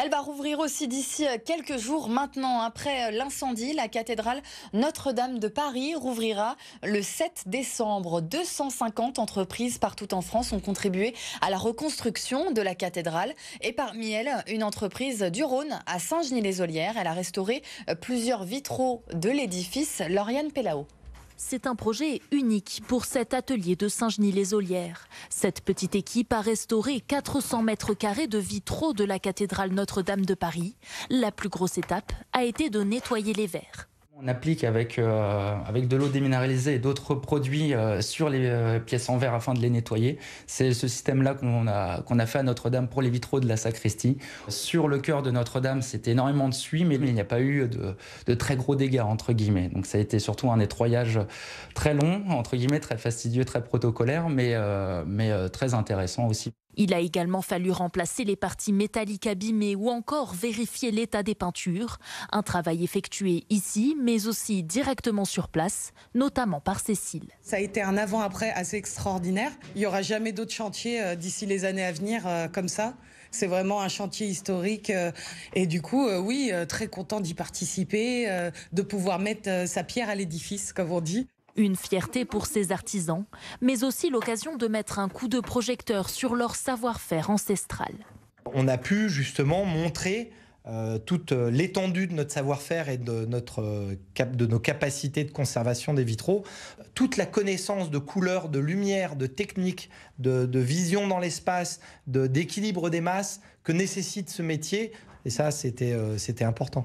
Elle va rouvrir aussi d'ici quelques jours maintenant. Après l'incendie, la cathédrale Notre-Dame de Paris rouvrira le 7 décembre. 250 entreprises partout en France ont contribué à la reconstruction de la cathédrale. Et parmi elles, une entreprise du Rhône à Saint-Genis-les-Olières. Elle a restauré plusieurs vitraux de l'édifice. Lauriane Pellao. C'est un projet unique pour cet atelier de Saint-Genis-les-Olières. Cette petite équipe a restauré 400 mètres carrés de vitraux de la cathédrale Notre-Dame de Paris. La plus grosse étape a été de nettoyer les verres. On applique avec de l'eau déminéralisée et d'autres produits sur les pièces en verre afin de les nettoyer. C'est ce système-là qu'on a fait à Notre-Dame pour les vitraux de la sacristie. Sur le cœur de Notre-Dame, c'était énormément de suie, mais il n'y a pas eu de très gros dégâts, entre guillemets. Donc ça a été surtout un nettoyage très long, entre guillemets, très fastidieux, très protocolaire, mais très intéressant aussi. Il a également fallu remplacer les parties métalliques abîmées ou encore vérifier l'état des peintures. Un travail effectué ici, mais aussi directement sur place, notamment par Cécile. Ça a été un avant-après assez extraordinaire. Il n'y aura jamais d'autres chantiers d'ici les années à venir comme ça. C'est vraiment un chantier historique et du coup, oui, très content d'y participer, de pouvoir mettre sa pierre à l'édifice, comme on dit. Une fierté pour ces artisans, mais aussi l'occasion de mettre un coup de projecteur sur leur savoir-faire ancestral. On a pu justement montrer toute l'étendue de notre savoir-faire et de nos capacités de conservation des vitraux, toute la connaissance de couleurs, de lumière, de technique, de vision dans l'espace, d'équilibre des masses que nécessite ce métier. Et ça, c'était important.